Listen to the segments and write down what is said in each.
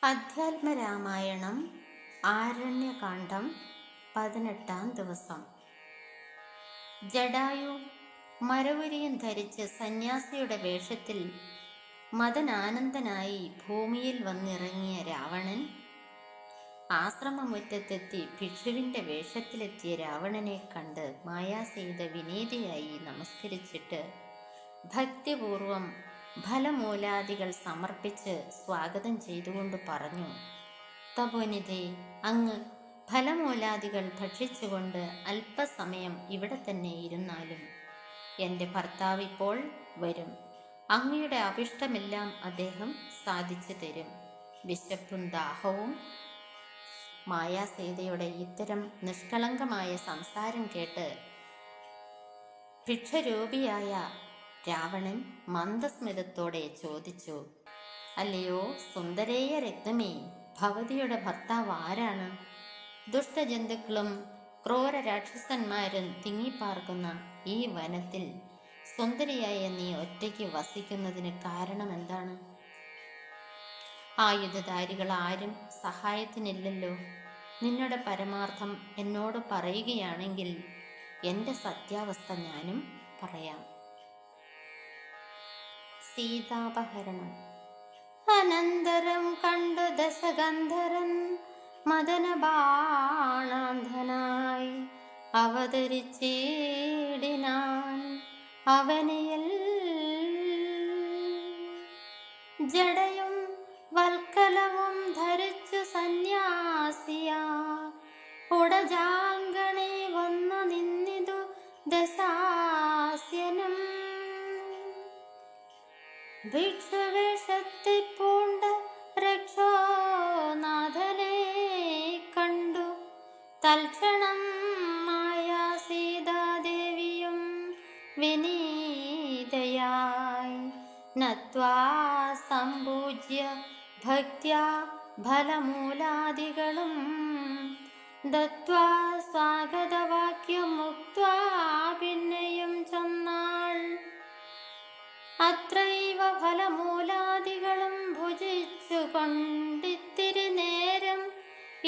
അധ്യാത്മരാമായണം ആരണ്യകാന്ഡം 18-ാം ദിവസം. ജടായു മരവുരിയും ധരിച്ച് സന്യാസിയുടെ വേഷത്തിൽ മദനാനന്ദനായി ഭൂമിയിൽ വന്നിറങ്ങിയ രാവണൻ ആശ്രമമുറ്റത്തെത്തി ഭിക്ഷുവിൻ്റെ വേഷത്തിലെത്തിയ രാവണനെ കണ്ട് മായാസീത വിനീതിയായി നമസ്കരിച്ചിട്ട് ഭക്തിപൂർവം ഫലമൂലാദികൾ സമർപ്പിച്ച് സ്വാഗതം ചെയ്തുകൊണ്ട് പറഞ്ഞു: തപോനിധേ, അങ്ങ് ഫലമൂലാദികൾ ഭക്ഷിച്ചുകൊണ്ട് അല്പസമയം ഇവിടെ തന്നെ ഇരുന്നാലും എൻ്റെ ഭർത്താവ് ഇപ്പോൾ വരും. അങ്ങയുടെ അഭിഷ്ടമെല്ലാം അദ്ദേഹം സാധിച്ചു തരും. വിശപ്പും ദാഹവും. മായാസീതയുടെ ഇത്തരം നിഷ്കളങ്കമായ സംസാരം കേട്ട് ഭിക്ഷരൂപിയായ രാവണൻ മന്ദസ്മിതത്തോടെ ചോദിച്ചു: അല്ലയോ സുന്ദരേയ രത്നമേ, ഭവതിയുടെ ഭർത്താവ് ആരാണ്? ദുഷ്ടജന്തുക്കളും ക്രൂര രാക്ഷസന്മാരും തിങ്ങിപ്പാർക്കുന്ന ഈ വനത്തിൽ സുന്ദരിയായ നീ ഒറ്റയ്ക്ക് വസിക്കുന്നതിന് കാരണമെന്താണ്? ആയുധധാരികൾ ആരും സഹായത്തിനില്ലല്ലോ. നിന്നുടെ പരമാർത്ഥം എന്നോട് പറയുകയാണെങ്കിൽ എൻ്റെ സത്യാവസ്ഥ ഞാനും പറയാം. സീതാപഹരണം. അനന്തരം കണ്ടു ദശകന്ധരൻ മദനബാണാന്ധനായി അവതരിച്ചിടിനാൻ അവനിയിൽ. ജടയും വൽക്കലവും ധരിച്ചു സന്യാസിയാ ഉടജാങ്കണി വന്നു നിന്നിതു ദശാസ്യനും. ഭിക്ഷുവേഷത്തെ പൂണ്ട രക്ഷോനാഥനെ കണ്ടു തൽക്ഷണം മായാസീതാദേവിയും വിനീതയായി നത്വാ സംപൂജ്യ ഭക്ത്യാ ഫലമൂലാദികളും ദത്വാ സ്വാഗതവാക്യം മുക്ത്വാ പിന്നെയും ചെന്നാൾ. അത്രൈവ ഫലമൂലാദികളും ഭുജിച്ചു കൊണ്ടിത്തിരി നേരം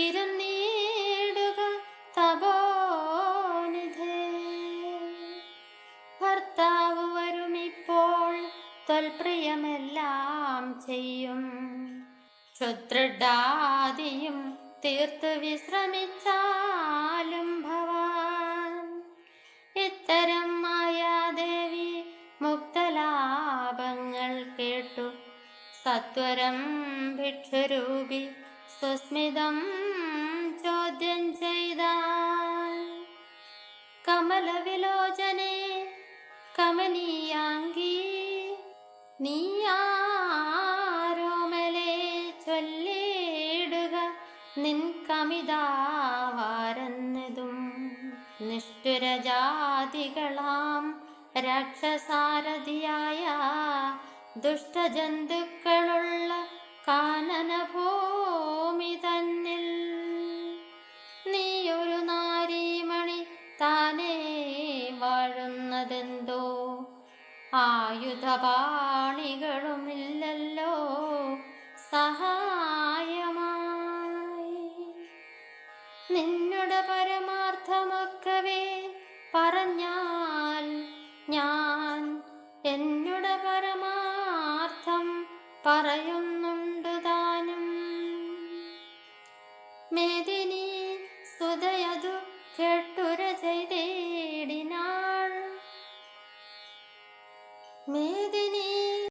ഇരുന്നീടുക തപോനിധേ. ഭർത്താവ് വരുമിപ്പോൾ ത്വൽപ്രിയമെല്ലാം ചെയ്യും. ക്ഷുദ്രഡാദിയും തീർത്ത് വിശ്രമിച്ചാലും ഭവാൻ. ഇത്തരം മായാദേവി മുക്തലാഭങ്ങൾ കേട്ടു സത്വരം ഭിക്ഷുരൂപി സുസ്മിതം ചോദ്യം ചെയ്താൽ. കമലവിലോചനെ കമനീയാംഗീ, നീയാരോമലേ ചൊല്ലിടുക നിൻ കമിതാവാരെന്നതും. നിഷ്ഠുരജാതികളാം രാക്ഷസാരഥിയായ ദുഷ്ടജന്തുക്കളുള്ള കാനനഭൂമി തന്നിൽ നീയൊരു നാരീമണി താനേ വാഴുന്നതെന്തോ? ആയുധപാണികളുമില്ലല്ലോ സഹായമായി. നിന്നുടെ പരമാർത്ഥമൊക്കവേ പറഞ്ഞാൽ ഞാൻ എന്നുടെ പരമാർത്ഥം പറയുന്നുണ്ടു താനും. മേദിനി സുതയതു കേട്ട